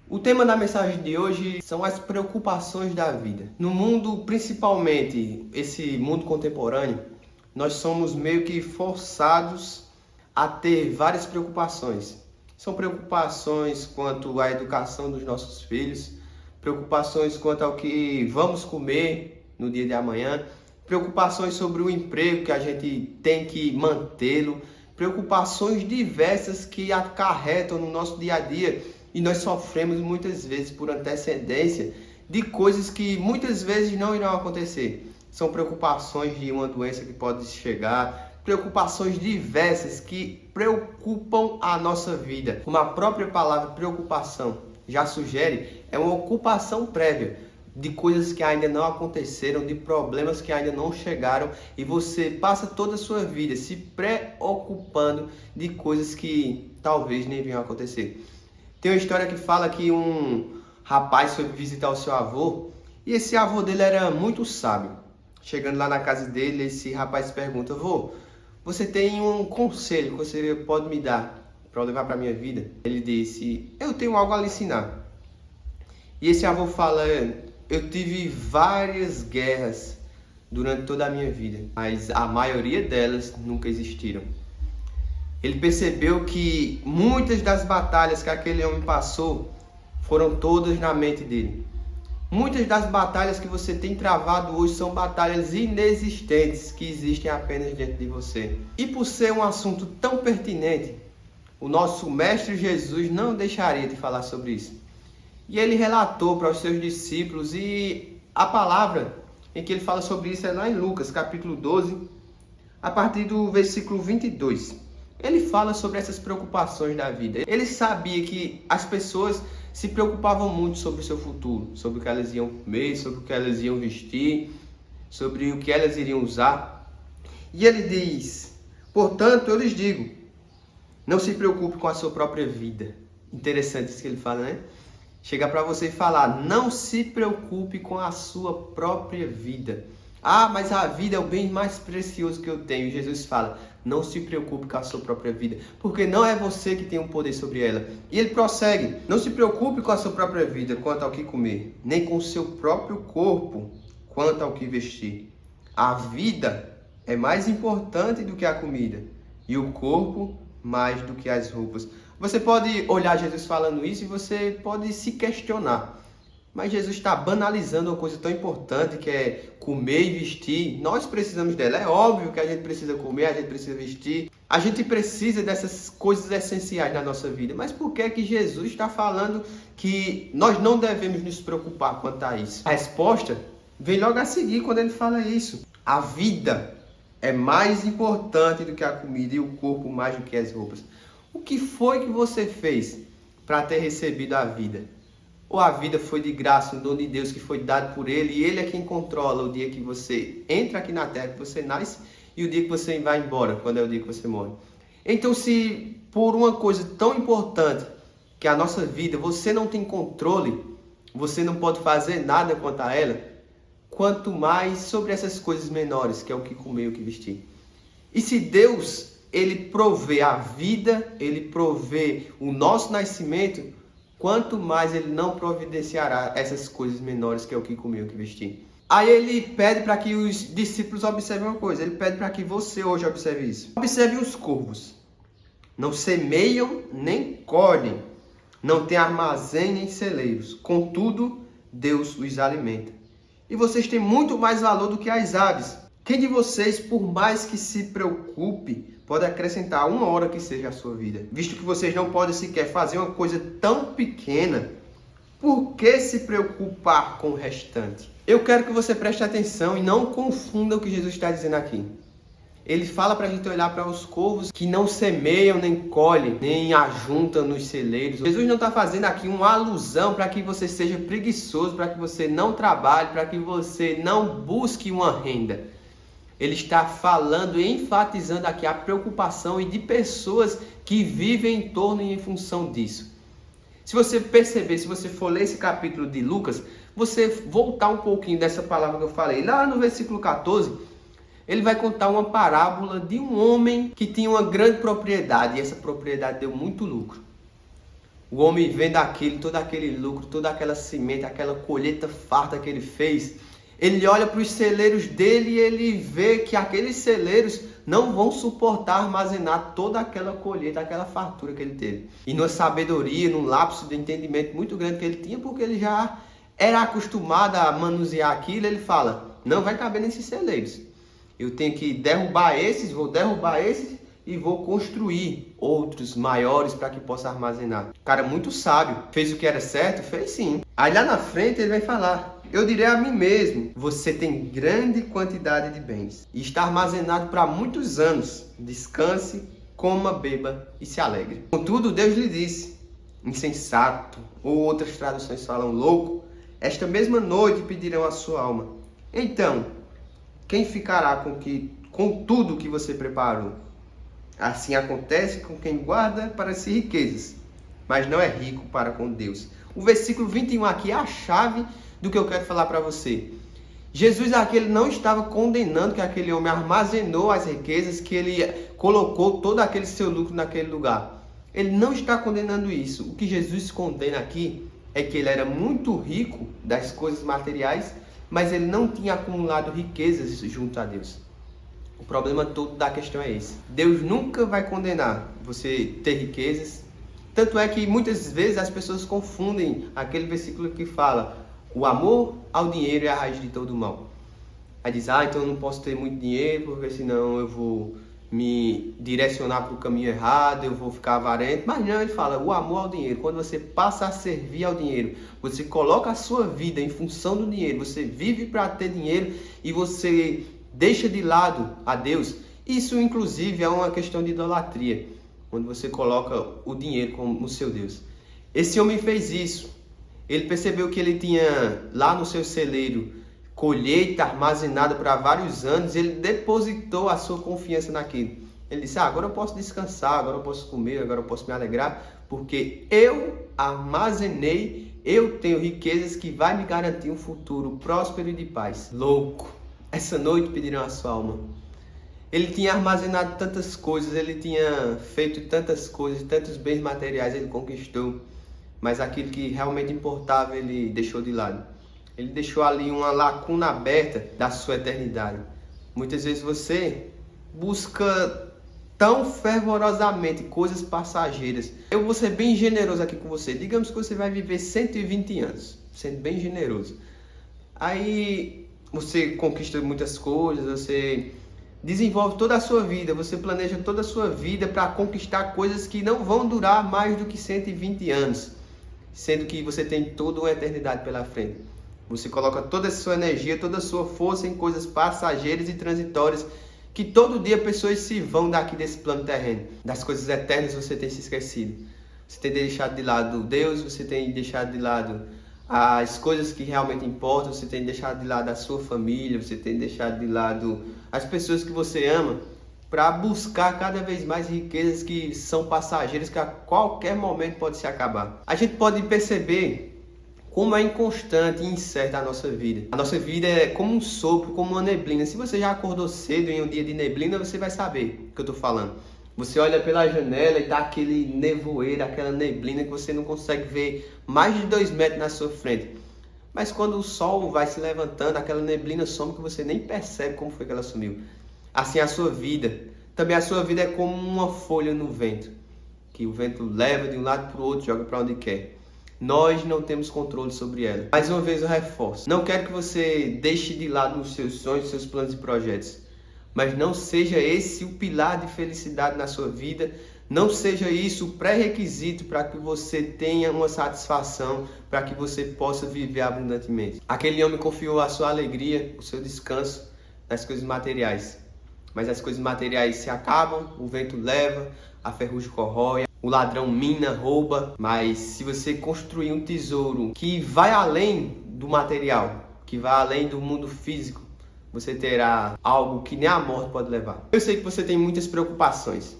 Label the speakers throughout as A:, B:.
A: O tema da mensagem de hoje são as preocupações da vida. No mundo, principalmente esse mundo contemporâneo, nós somos meio que forçados a ter várias preocupações. São preocupações quanto à educação dos nossos filhos, preocupações quanto ao que vamos comer no dia de amanhã, preocupações sobre o emprego que a gente tem que mantê-lo, preocupações diversas que acarretam no nosso dia a dia. E nós sofremos muitas vezes por antecedência de coisas que muitas vezes não irão acontecer. São preocupações de uma doença que pode chegar, preocupações diversas que preocupam a nossa vida. Como a própria palavra preocupação já sugere, é uma ocupação prévia de coisas que ainda não aconteceram, de problemas que ainda não chegaram, e você passa toda a sua vida se preocupando de coisas que talvez nem venham a acontecer. Tem uma história que fala que um rapaz foi visitar o seu avô e esse avô dele era muito sábio. Chegando lá na casa dele, esse rapaz pergunta: avô, você tem um conselho que você pode me dar para eu levar para a minha vida? Ele disse: eu tenho algo a lhe ensinar. E esse avô fala: eu tive várias guerras durante toda a minha vida, mas a maioria delas nunca existiram. Ele percebeu que muitas das batalhas que aquele homem passou foram todas na mente dele. Muitas das batalhas que você tem travado hoje são batalhas inexistentes que existem apenas dentro de você. E por ser um assunto tão pertinente, o nosso Mestre Jesus não deixaria de falar sobre isso. E ele relatou para os seus discípulos, e a palavra em que ele fala sobre isso é lá em Lucas, capítulo 12, a partir do versículo 22. Ele fala sobre essas preocupações da vida. Ele sabia que as pessoas se preocupavam muito sobre o seu futuro, sobre o que elas iam comer, sobre o que elas iam vestir, sobre o que elas iriam usar. E ele diz: portanto, eu lhes digo, não se preocupe com a sua própria vida. Interessante isso que ele fala, né? Chega para você e falar: não se preocupe com a sua própria vida. Ah, mas a vida é o bem mais precioso que eu tenho. E Jesus fala: não se preocupe com a sua própria vida, porque não é você que tem o poder sobre ela. E ele prossegue: não se preocupe com a sua própria vida quanto ao que comer, nem com o seu próprio corpo quanto ao que vestir. A vida é mais importante do que a comida, e o corpo mais do que as roupas. Você pode olhar Jesus falando isso e você pode se questionar: mas Jesus está banalizando uma coisa tão importante que é comer e vestir. Nós precisamos dela. É óbvio que a gente precisa comer, a gente precisa vestir. A gente precisa dessas coisas essenciais na nossa vida. Mas por que é que Jesus está falando que nós não devemos nos preocupar quanto a isso? A resposta vem logo a seguir quando ele fala isso. A vida é mais importante do que a comida e o corpo mais do que as roupas. O que foi que você fez para ter recebido a vida? Ou a vida foi de graça, um dom de Deus que foi dado por Ele, e Ele é quem controla o dia que você entra aqui na Terra, que você nasce, e o dia que você vai embora, quando é o dia que você morre. Então, se por uma coisa tão importante que a nossa vida, você não tem controle, você não pode fazer nada quanto a ela, quanto mais sobre essas coisas menores, que é o que comer e o que vestir. E se Deus, Ele provê a vida, Ele provê o nosso nascimento, quanto mais Ele não providenciará essas coisas menores, que é o que comer e o que vestir. Aí ele pede para que os discípulos observem uma coisa. Ele pede para que você hoje observe isso. Observe os corvos. Não semeiam nem colhem. Não tem armazém nem celeiros. Contudo, Deus os alimenta. E vocês têm muito mais valor do que as aves. Quem de vocês, por mais que se preocupe, pode acrescentar uma hora que seja a sua vida? Visto que vocês não podem sequer fazer uma coisa tão pequena, por que se preocupar com o restante? Eu quero que você preste atenção e não confunda o que Jesus está dizendo aqui. Ele fala para a gente olhar para os corvos que não semeiam, nem colhem, nem ajuntam nos celeiros. Jesus não está fazendo aqui uma alusão para que você seja preguiçoso, para que você não trabalhe, para que você não busque uma renda. Ele está falando e enfatizando aqui a preocupação e de pessoas que vivem em torno e em função disso. Se você perceber, se você for ler esse capítulo de Lucas, você voltar um pouquinho dessa palavra que eu falei, lá no versículo 14, ele vai contar uma parábola de um homem que tinha uma grande propriedade, e essa propriedade deu muito lucro. O homem vendo aquilo, todo aquele lucro, toda aquela semente, aquela colheita farta que ele fez, ele olha para os celeiros dele e ele vê que aqueles celeiros não vão suportar armazenar toda aquela colheita, aquela fartura que ele teve. E numa sabedoria, num lapso de entendimento muito grande que ele tinha, porque ele já era acostumado a manusear aquilo, ele fala, não vai caber nesses celeiros. Eu tenho que derrubar esses, vou derrubar esses e vou construir outros maiores para que possa armazenar. Cara muito sábio, fez o que era certo? Fez sim. Aí lá na frente ele vai falar, eu direi a mim mesmo, você tem grande quantidade de bens e está armazenado para muitos anos. Descanse, coma, beba e se alegre. Contudo, Deus lhe disse, insensato, ou outras traduções falam louco, esta mesma noite pedirão a sua alma. Então, quem ficará com tudo que você preparou? Assim acontece com quem guarda para si riquezas, mas não é rico para com Deus. O versículo 21 aqui é a chave do que eu quero falar para você. Jesus aqui ele não estava condenando que aquele homem armazenou as riquezas, que ele colocou todo aquele seu lucro naquele lugar. Ele não está condenando isso. O que Jesus condena aqui é que ele era muito rico das coisas materiais, mas ele não tinha acumulado riquezas junto a Deus. O problema todo da questão é esse. Deus nunca vai condenar você ter riquezas. Tanto é que muitas vezes as pessoas confundem aquele versículo que fala o amor ao dinheiro é a raiz de todo mal. Aí diz, então eu não posso ter muito dinheiro porque senão eu vou me direcionar para o caminho errado, eu vou ficar avarento. Mas não, ele fala o amor ao dinheiro. Quando você passa a servir ao dinheiro, você coloca a sua vida em função do dinheiro, você vive para ter dinheiro e você deixa de lado a Deus. Isso inclusive é uma questão de idolatria, quando você coloca o dinheiro como o seu Deus. Esse homem fez isso. Ele percebeu que ele tinha lá no seu celeiro colheita armazenada para vários anos. Ele depositou a sua confiança naquilo. Ele disse, agora eu posso descansar, agora eu posso comer, agora eu posso me alegrar, porque eu armazenei, eu tenho riquezas que vai me garantir um futuro próspero e de paz. Louco! Essa noite pedirão a sua alma. Ele tinha armazenado tantas coisas, ele tinha feito tantas coisas, tantos bens materiais ele conquistou, mas aquilo que realmente importava ele deixou de lado. Ele deixou ali uma lacuna aberta da sua eternidade. Muitas vezes você busca tão fervorosamente coisas passageiras. Eu vou ser bem generoso aqui com você. Digamos que você vai viver 120 anos, sendo bem generoso. Aí você conquista muitas coisas, você desenvolve toda a sua vida, você planeja toda a sua vida para conquistar coisas que não vão durar mais do que 120 anos, sendo que você tem toda uma eternidade pela frente. Você coloca toda a sua energia, toda a sua força em coisas passageiras e transitórias, que todo dia pessoas se vão daqui desse plano terreno. Das coisas eternas você tem se esquecido. Você tem deixado de lado Deus, você tem deixado de lado as coisas que realmente importam, você tem deixado de lado a sua família, você tem deixado de lado as pessoas que você ama, para buscar cada vez mais riquezas que são passageiras, que a qualquer momento pode se acabar. A gente pode perceber como é inconstante e incerta a nossa vida. A nossa vida é como um sopro, como uma neblina. Se você já acordou cedo em um dia de neblina, você vai saber o que eu estou falando. Você olha pela janela e dá aquele nevoeiro, aquela neblina que você não consegue ver mais de 2 metros na sua frente. Mas quando o sol vai se levantando, aquela neblina some que você nem percebe como foi que ela sumiu. Assim a sua vida. Também a sua vida é como uma folha no vento, que o vento leva de um lado para o outro, joga para onde quer. Nós não temos controle sobre ela. Mais uma vez eu reforço. Não quero que você deixe de lado os seus sonhos, seus planos e projetos. Mas não seja esse o pilar de felicidade na sua vida, não seja isso o pré-requisito para que você tenha uma satisfação, para que você possa viver abundantemente. Aquele homem confiou a sua alegria, o seu descanso nas coisas materiais. Mas as coisas materiais se acabam, o vento leva, a ferrugem corrói, o ladrão mina, rouba. Mas se você construir um tesouro que vai além do material, que vai além do mundo físico, você terá algo que nem a morte pode levar. Eu sei que você tem muitas preocupações.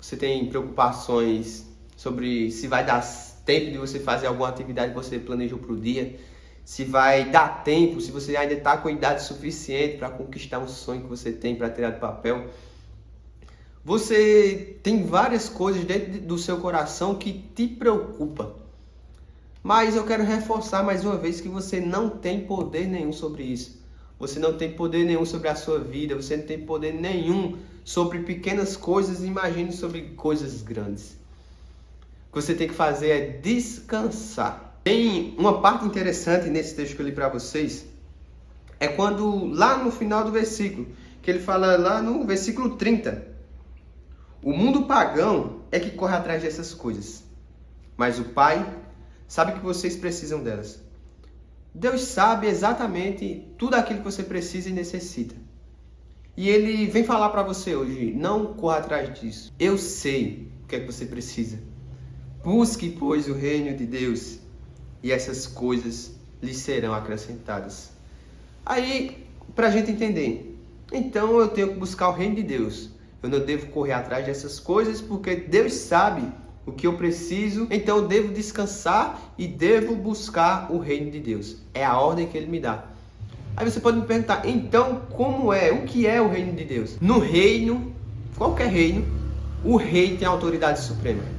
A: Você tem preocupações sobre se vai dar tempo de você fazer alguma atividade que você planejou para o dia. Se vai dar tempo, se você ainda está com idade suficiente para conquistar um sonho que você tem para tirar do papel. Você tem várias coisas dentro do seu coração que te preocupam. Mas eu quero reforçar mais uma vez que você não tem poder nenhum sobre isso. Você não tem poder nenhum sobre a sua vida. Você não tem poder nenhum sobre pequenas coisas. Imagine sobre coisas grandes. O que você tem que fazer é descansar. Tem uma parte interessante nesse texto que eu li para vocês. É quando, lá no final do versículo, que ele fala lá no versículo 30. O mundo pagão é que corre atrás dessas coisas. Mas o Pai sabe que vocês precisam delas. Deus sabe exatamente tudo aquilo que você precisa e necessita. E Ele vem falar para você hoje, não corra atrás disso. Eu sei o que é que você precisa. Busque, pois, o reino de Deus e essas coisas lhe serão acrescentadas. Aí, para a gente entender, então eu tenho que buscar o reino de Deus. Eu não devo correr atrás dessas coisas porque Deus sabe o que eu preciso, então eu devo descansar e devo buscar o reino de Deus. É a ordem que Ele me dá. Aí você pode me perguntar, então como é? O que é o reino de Deus? No reino, qualquer reino, o rei tem autoridade suprema.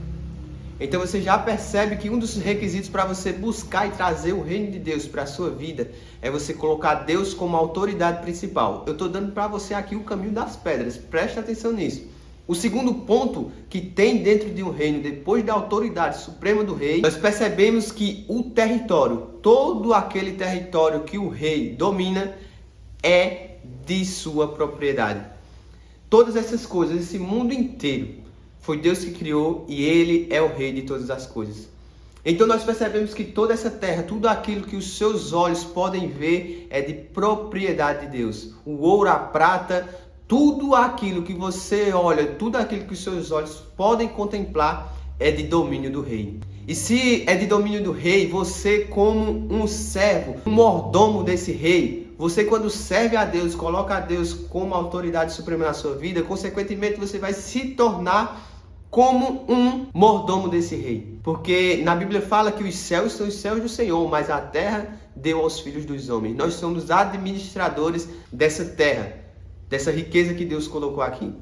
A: Então você já percebe que um dos requisitos para você buscar e trazer o reino de Deus para a sua vida é você colocar Deus como autoridade principal. Eu estou dando para você aqui o caminho das pedras, preste atenção nisso. O segundo ponto que tem dentro de um reino, depois da autoridade suprema do rei, nós percebemos que o território, todo aquele território que o rei domina, é de sua propriedade. Todas essas coisas, esse mundo inteiro, foi Deus que criou e Ele é o rei de todas as coisas. Então nós percebemos que toda essa terra, tudo aquilo que os seus olhos podem ver é de propriedade de Deus. O ouro, a prata, tudo aquilo que você olha, tudo aquilo que os seus olhos podem contemplar é de domínio do rei. E se é de domínio do rei, você como um servo, um mordomo desse rei, você quando serve a Deus, coloca a Deus como autoridade suprema na sua vida, consequentemente você vai se tornar como um mordomo desse rei. Porque na Bíblia fala que os céus são os céus do Senhor, mas a terra deu aos filhos dos homens. Nós somos administradores dessa terra, dessa riqueza que Deus colocou aqui.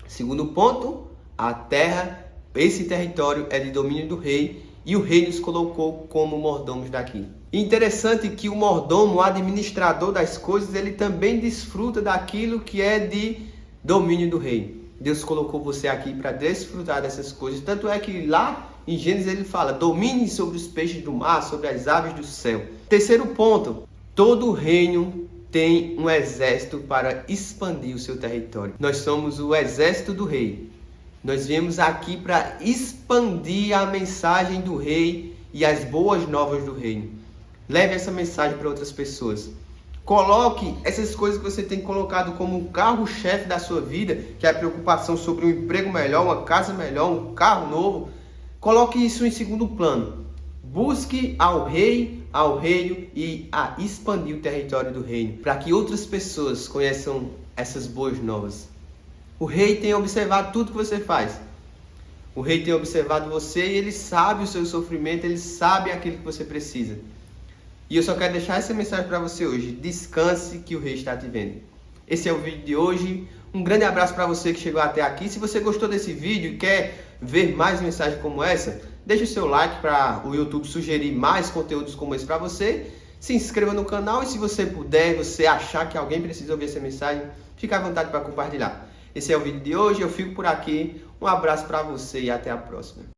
A: Segundo ponto, a terra, esse território é de domínio do rei e o rei nos colocou como mordomos daqui. Interessante que o mordomo, o administrador das coisas, ele também desfruta daquilo que é de domínio do rei. Deus colocou você aqui para desfrutar dessas coisas. Tanto é que lá em Gênesis ele fala, domine sobre os peixes do mar, sobre as aves do céu. Terceiro ponto, todo reino tem um exército para expandir o seu território. Nós somos o exército do rei. Nós viemos aqui para expandir a mensagem do rei e as boas novas do reino. Leve essa mensagem para outras pessoas. Coloque essas coisas que você tem colocado como um carro-chefe da sua vida, que é a preocupação sobre um emprego melhor, uma casa melhor, um carro novo. Coloque isso em segundo plano. Busque ao rei, ao reino e a expandir o território do reino, para que outras pessoas conheçam essas boas novas. O rei tem observado tudo que você faz. O rei tem observado você e ele sabe o seu sofrimento, ele sabe aquilo que você precisa. E eu só quero deixar essa mensagem para você hoje. Descanse que o rei está te vendo. Esse é o vídeo de hoje. Um grande abraço para você que chegou até aqui. Se você gostou desse vídeo e quer ver mais mensagens como essa, deixe o seu like para o YouTube sugerir mais conteúdos como esse para você. Se inscreva no canal e se você puder, você achar que alguém precisa ouvir essa mensagem, fique à vontade para compartilhar. Esse é o vídeo de hoje. Eu fico por aqui. Um abraço para você e até a próxima.